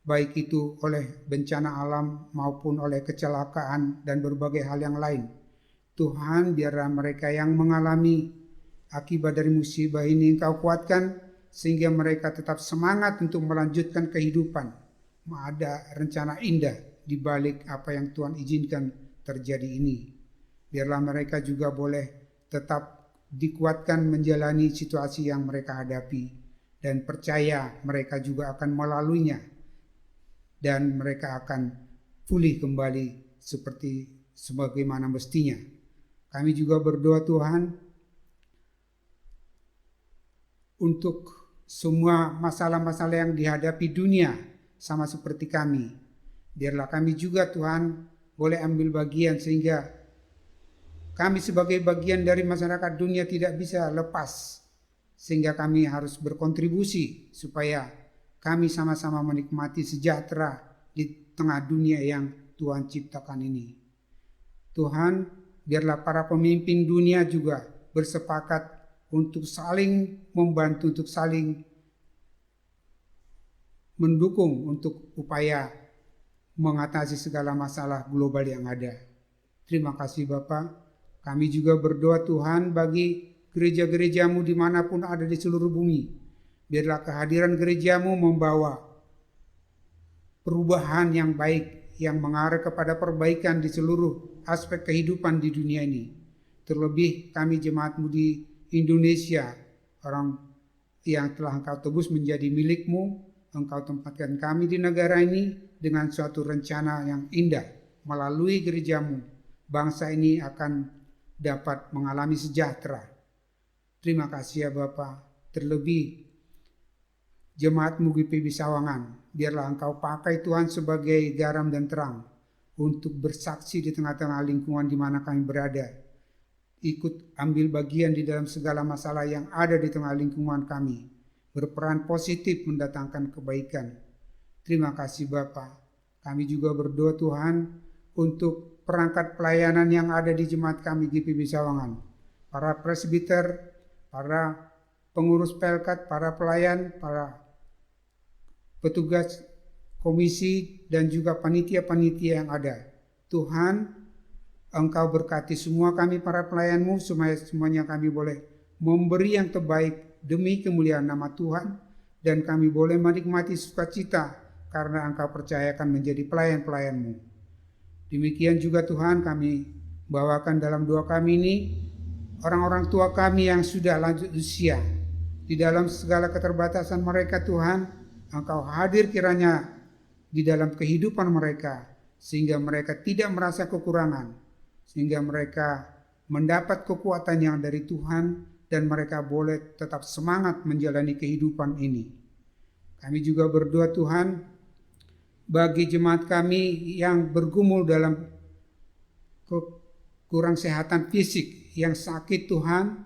baik itu oleh bencana alam maupun oleh kecelakaan dan berbagai hal yang lain. Tuhan, biarlah mereka yang mengalami akibat dari musibah ini Engkau kuatkan, sehingga mereka tetap semangat untuk melanjutkan kehidupan. Ada rencana indah di balik apa yang Tuhan izinkan terjadi ini. Biarlah mereka juga boleh tetap dikuatkan menjalani situasi yang mereka hadapi, dan percaya mereka juga akan melaluinya dan mereka akan pulih kembali seperti sebagaimana mestinya. Kami juga berdoa Tuhan untuk semua masalah-masalah yang dihadapi dunia sama seperti kami. Biarlah kami juga Tuhan boleh ambil bagian, sehingga kami sebagai bagian dari masyarakat dunia tidak bisa lepas, sehingga kami harus berkontribusi supaya kami sama-sama menikmati sejahtera di tengah dunia yang Tuhan ciptakan ini. Tuhan, biarlah para pemimpin dunia juga bersepakat untuk saling membantu, untuk saling mendukung untuk upaya mengatasi segala masalah global yang ada. Terima kasih Bapa. Kami juga berdoa Tuhan bagi gereja-gerejamu dimanapun ada di seluruh bumi. Biarlah kehadiran gerejamu membawa perubahan yang baik, yang mengarah kepada perbaikan di seluruh aspek kehidupan di dunia ini. Terlebih kami jemaatmu di Indonesia, orang yang telah Engkau tebus menjadi milikmu, Engkau tempatkan kami di negara ini dengan suatu rencana yang indah. Melalui gerejamu, bangsa ini akan dapat mengalami sejahtera. Terima kasih ya Bapa. Terlebih jemaat-Mu GPB Sawangan, biarlah Engkau pakai Tuhan sebagai garam dan terang untuk bersaksi di tengah-tengah lingkungan di mana kami berada. Ikut ambil bagian di dalam segala masalah yang ada di tengah lingkungan kami. Berperan positif mendatangkan kebaikan. Terima kasih Bapa. Kami juga berdoa Tuhan untuk perangkat pelayanan yang ada di jemaat kami GPB Sawangan. Para presbiter, para pengurus pelkat, para pelayan, para petugas komisi dan juga panitia-panitia yang ada. Tuhan, Engkau berkati semua kami para pelayan-Mu supaya semuanya kami boleh memberi yang terbaik demi kemuliaan nama Tuhan, dan kami boleh menikmati sukacita karena Engkau percayakan menjadi pelayan-pelayan-Mu. Demikian juga Tuhan, kami bawakan dalam doa kami ini orang-orang tua kami yang sudah lanjut usia. Di dalam segala keterbatasan mereka Tuhan, Engkau hadir kiranya di dalam kehidupan mereka, sehingga mereka tidak merasa kekurangan, sehingga mereka mendapat kekuatan yang dari Tuhan, dan mereka boleh tetap semangat menjalani kehidupan ini. Kami juga berdoa Tuhan bagi jemaat kami yang bergumul dalam kurang sehatan fisik, yang sakit Tuhan,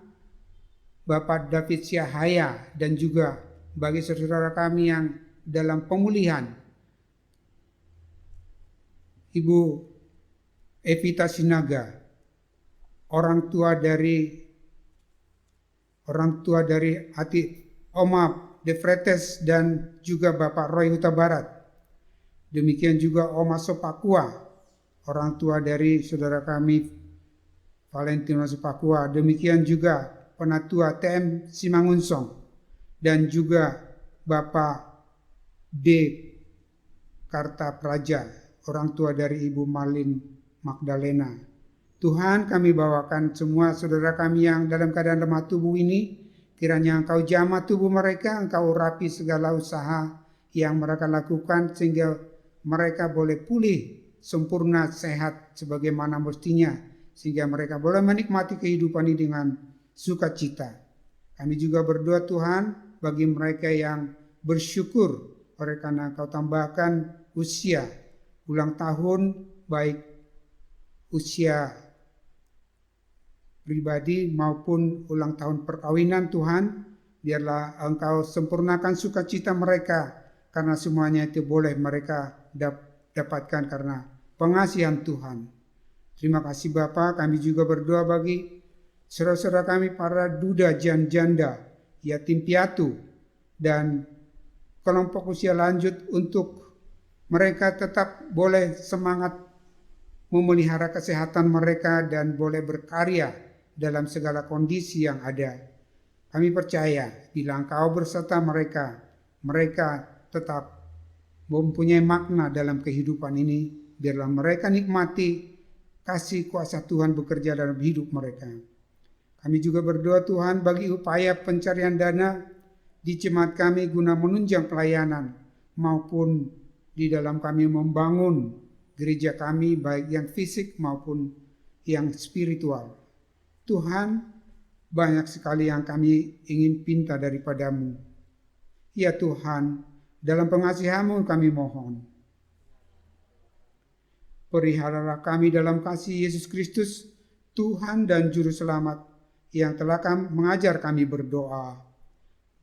Bapak David Syahaya, dan juga bagi saudara kami yang dalam pemulihan, Ibu Evita Sinaga, orang tua dari hati Oma De Fretes dan juga Bapak Roy Huta Barat. Demikian juga Oma Sopakua, orang tua dari saudara kami Valentino Sopakua. Demikian juga Penatua TM Simangunsong dan juga Bapak D Karta Praja, orang tua dari Ibu Marlin Magdalena. Tuhan, kami bawakan semua saudara kami yang dalam keadaan lemah tubuh ini, kiranya Engkau jamah tubuh mereka, Engkau urapi segala usaha yang mereka lakukan sehingga mereka boleh pulih sempurna sehat sebagaimana mestinya, sehingga mereka boleh menikmati kehidupan ini dengan sukacita. Kami juga berdoa Tuhan bagi mereka yang bersyukur oleh karena Engkau tambahkan usia ulang tahun, baik usia pribadi maupun ulang tahun perkawinan. Tuhan, biarlah Engkau sempurnakan sukacita mereka, karena semuanya itu boleh mereka dapatkan karena pengasihan Tuhan. Terima kasih Bapa. Kami juga berdoa bagi saudara-saudara kami para duda janda, yatim piatu, dan kelompok usia lanjut, untuk mereka tetap boleh semangat memelihara kesehatan mereka dan boleh berkarya dalam segala kondisi yang ada. Kami percaya bila Engkau berserta mereka, mereka tetap mempunyai makna dalam kehidupan ini. Biarlah mereka nikmati kasih kuasa Tuhan bekerja dalam hidup mereka. Kami juga berdoa Tuhan bagi upaya pencarian dana di jemaat kami guna menunjang pelayanan maupun di dalam kami membangun gereja kami, baik yang fisik maupun yang spiritual. Tuhan, banyak sekali yang kami ingin pinta daripada-Mu. Ya Tuhan, dalam pengasihan-Mu kami mohon. Peliharalah kami dalam kasih Yesus Kristus, Tuhan dan Juru Selamat, yang telah mengajar kami berdoa.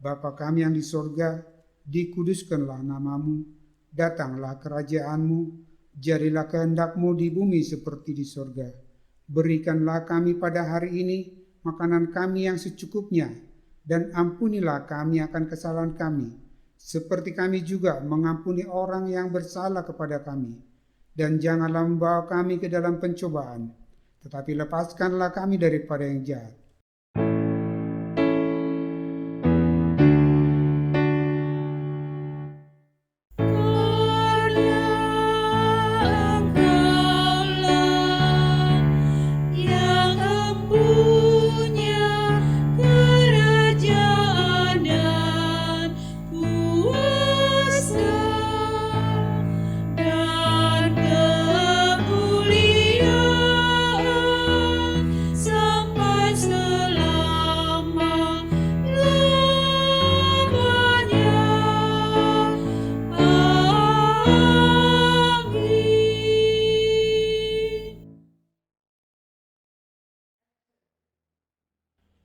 Bapa kami yang di sorga, dikuduskanlah nama-Mu, datanglah kerajaan-Mu, jadilah kehendak-Mu di bumi seperti di sorga. Berikanlah kami pada hari ini makanan kami yang secukupnya, dan ampunilah kami akan kesalahan kami, seperti kami juga mengampuni orang yang bersalah kepada kami. Dan janganlah membawa kami ke dalam pencobaan, tetapi lepaskanlah kami daripada yang jahat. Kerajaan dan kuasa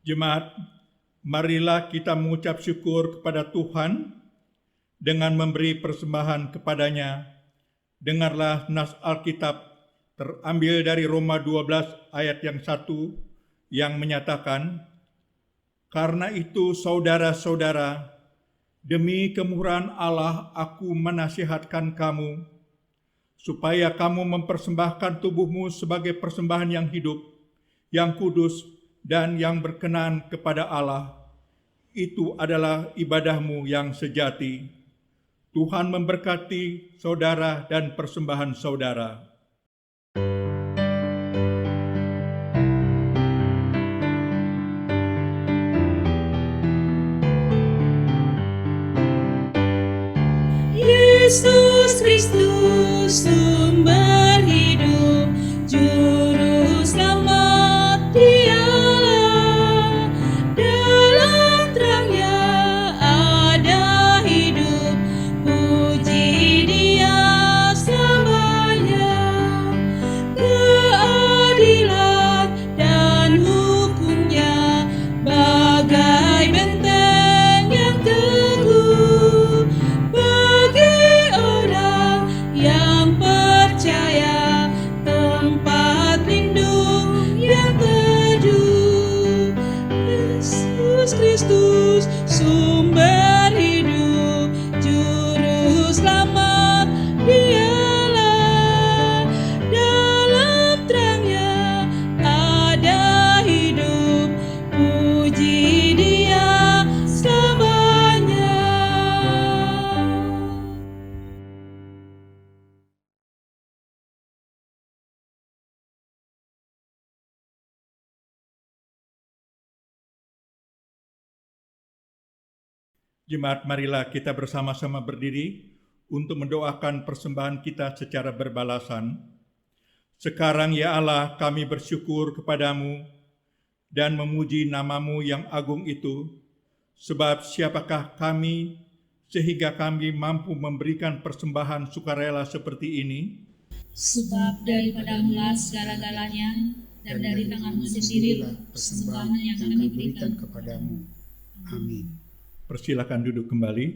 Jemaat, marilah kita mengucap syukur kepada Tuhan dengan memberi persembahan kepadanya. Dengarlah nas Alkitab terambil dari Roma 12 ayat yang 1 yang menyatakan, "Karena itu saudara-saudara, demi kemurahan Allah aku menasihatkan kamu, supaya kamu mempersembahkan tubuhmu sebagai persembahan yang hidup, yang kudus, dan yang berkenan kepada Allah. Itu adalah ibadahmu yang sejati." Tuhan memberkati saudara dan persembahan saudara. Yesus Kristus, sumber hidup, juru selamat Dialah. Dalam terang-Nya ada hidup, puji Dia selamanya. Keadilan dan hukum-Nya bagai benteng yang teguh bagi orang yang percaya, tempat lindung yang teduh. Yesus Kristus, sumber hidup, juru selamat Dialah. Dalam terang-Nya ada hidup, puji Dia selamanya. Jemaat, marilah kita bersama-sama berdiri untuk mendoakan persembahan kita secara berbalasan. Sekarang ya Allah, kami bersyukur kepadamu dan memuji nama-Mu yang agung itu, sebab siapakah kami sehingga kami mampu memberikan persembahan sukarela seperti ini? Sebab daripadamu lah segala-galanya, dan dari tanganmu sendiri persembahan yang kami berikan kepadamu. Amin. Persilakan duduk kembali.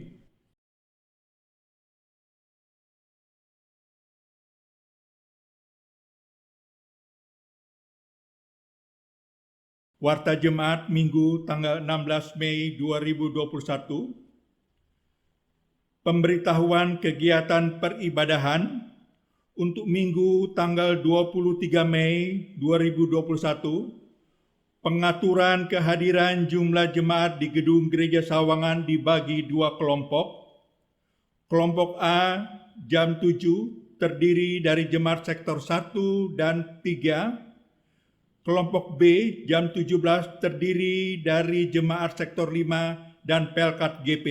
Warta Jemaat Minggu tanggal 16 Mei 2021. Pemberitahuan kegiatan peribadahan untuk Minggu tanggal 23 Mei 2021. Pengaturan kehadiran jumlah jemaat di Gedung Gereja Sawangan dibagi dua kelompok. Kelompok A jam 7 terdiri dari jemaat sektor 1 dan 3. Kelompok B jam 17 terdiri dari jemaat sektor 5 dan Pelkat GP.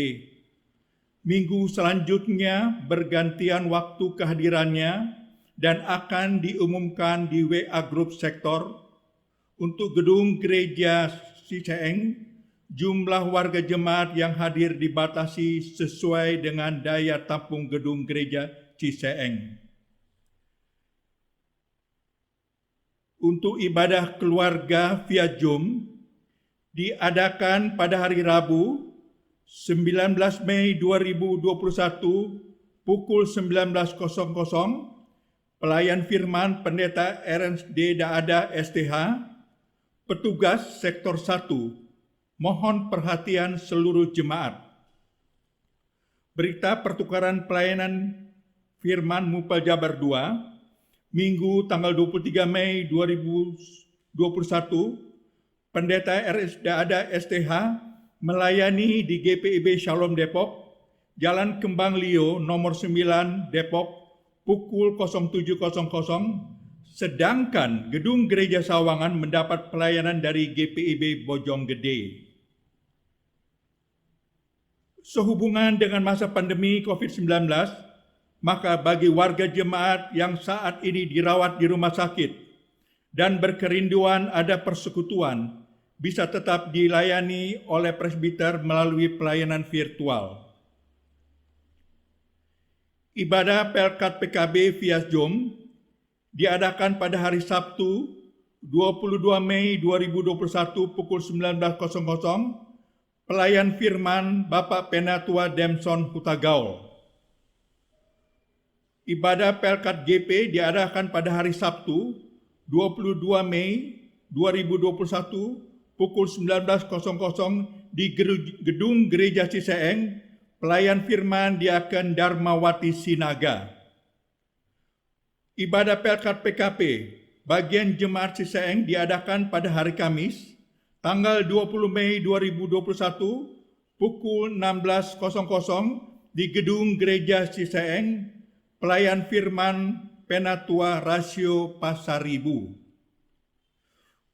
Minggu selanjutnya bergantian waktu kehadirannya dan akan diumumkan di WA Group Sektor. Untuk Gedung Gereja Ciseeng, jumlah warga jemaat yang hadir dibatasi sesuai dengan daya tampung Gedung Gereja Ciseeng. Untuk ibadah keluarga via Zoom diadakan pada hari Rabu 19 Mei 2021 pukul 19.00. Pelayan firman Pendeta Ernst D. Daada STH, petugas sektor 1, mohon perhatian seluruh jemaat. Berita pertukaran pelayanan firman Mupal Jabar 2, Minggu tanggal 23 Mei 2021, Pendeta RS Daada STH melayani di GPIB Shalom Depok, Jalan Kembang Lio nomor 9 Depok pukul 07.00, sedangkan Gedung Gereja Sawangan mendapat pelayanan dari GPIB Bojonggede. Sehubungan dengan masa pandemi COVID-19, maka bagi warga jemaat yang saat ini dirawat di rumah sakit dan berkerinduan ada persekutuan, bisa tetap dilayani oleh presbiter melalui pelayanan virtual. Ibadah Pelkat PKB via Zoom diadakan pada hari Sabtu 22 Mei 2021 pukul 19.00, pelayan firman Bapak Penatua Demson Hutagaul. Ibadah Pelkat GP diadakan pada hari Sabtu, 22 Mei 2021 pukul 19.00 di Gedung Gereja Ciseeng, pelayan firman Diaken Darmawati Sinaga. Ibadah Pelkat PKP bagian Jemaat Ciseeng diadakan pada hari Kamis, tanggal 20 Mei 2021 pukul 16.00 di Gedung Gereja Ciseeng, pelayan firman Penatua Rasio Pasaribu.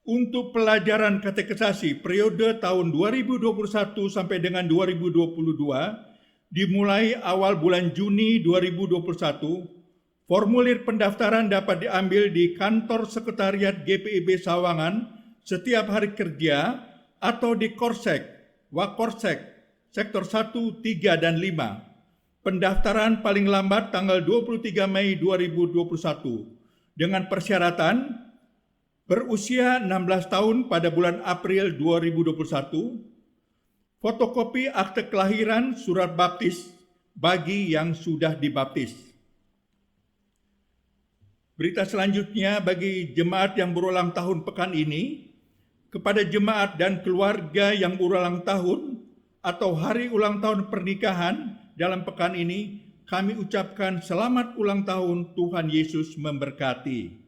Untuk pelajaran katekisasi periode tahun 2021 sampai dengan 2022, dimulai awal bulan Juni 2021, formulir pendaftaran dapat diambil di kantor sekretariat GPIB Sawangan setiap hari kerja atau di Korsek, Wakorsek, Sektor 1, 3, dan 5. Pendaftaran paling lambat tanggal 23 Mei 2021 dengan persyaratan berusia 16 tahun pada bulan April 2021, fotokopi akte kelahiran surat baptis bagi yang sudah dibaptis. Berita selanjutnya bagi jemaat yang berulang tahun pekan ini, kepada jemaat dan keluarga yang berulang tahun atau hari ulang tahun pernikahan dalam pekan ini, kami ucapkan selamat ulang tahun, Tuhan Yesus memberkati.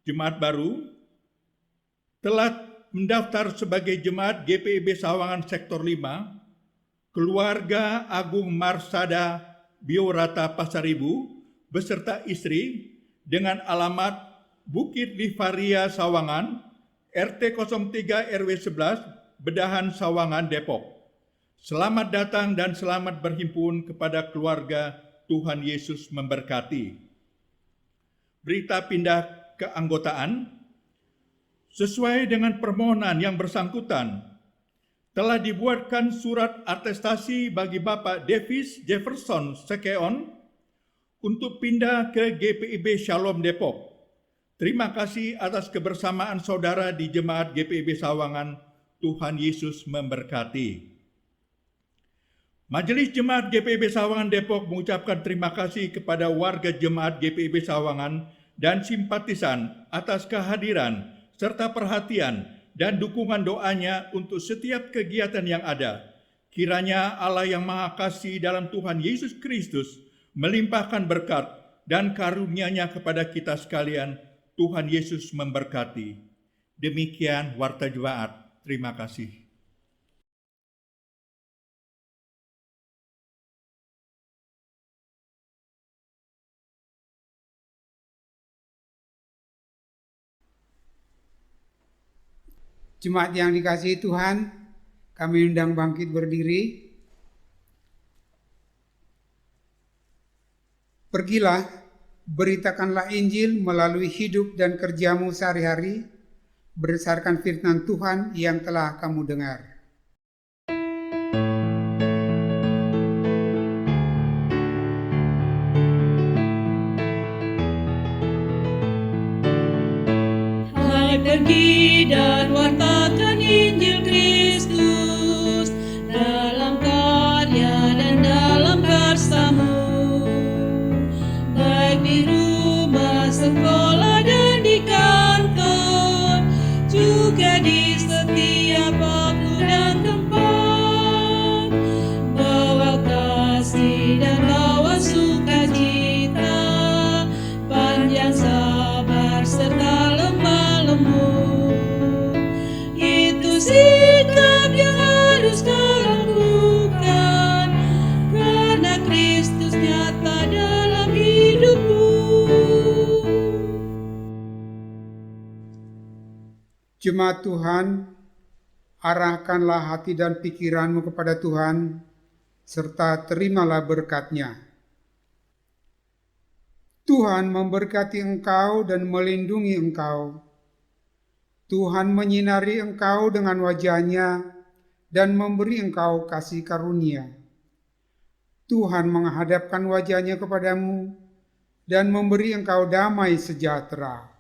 Jemaat baru telah mendaftar sebagai jemaat GPIB Sawangan Sektor 5, keluarga Agung Marsada Biorata Pasaribu beserta istri dengan alamat Bukit Livaria Sawangan, RT 03 RW 11, Bedahan Sawangan, Depok. Selamat datang dan selamat berhimpun kepada keluarga, Tuhan Yesus memberkati. Berita pindah keanggotaan, sesuai dengan permohonan yang bersangkutan, telah dibuatkan surat atestasi bagi Bapak Davis Jefferson Sekeon untuk pindah ke GPIB Shalom Depok. Terima kasih atas kebersamaan saudara di Jemaat GPIB Sawangan. Tuhan Yesus memberkati. Majelis Jemaat GPIB Sawangan Depok mengucapkan terima kasih kepada warga Jemaat GPIB Sawangan dan simpatisan atas kehadiran serta perhatian dan dukungan doanya untuk setiap kegiatan yang ada. Kiranya Allah yang Maha Kasih dalam Tuhan Yesus Kristus melimpahkan berkat dan karunia-Nya kepada kita sekalian. Tuhan Yesus memberkati. Demikian Warta Jemaat. Terima kasih. Jemaat yang dikasihi Tuhan, kami undang bangkit berdiri. Pergilah, beritakanlah Injil melalui hidup dan kerjamu sehari-hari, berdasarkan firman Tuhan yang telah kamu dengar. Hai, pergi dan wartakan Injil Kristus dalam karya dan dalam karsamu, baik di rumah, sekolah, dan di kantor, juga di setiap waktu dan tempat. Bawa kasih dan bawa sukacita, panjang sabar serta lemah lembut. Itu sikap yang harus kau lakukan, karena Kristus nyata dalam hidupmu. Jemaat Tuhan, arahkanlah hati dan pikiranmu kepada Tuhan, serta terimalah berkat-Nya. Tuhan memberkati engkau dan melindungi engkau. Tuhan menyinari engkau dengan wajah-Nya dan memberi engkau kasih karunia. Tuhan menghadapkan wajah-Nya kepadamu dan memberi engkau damai sejahtera.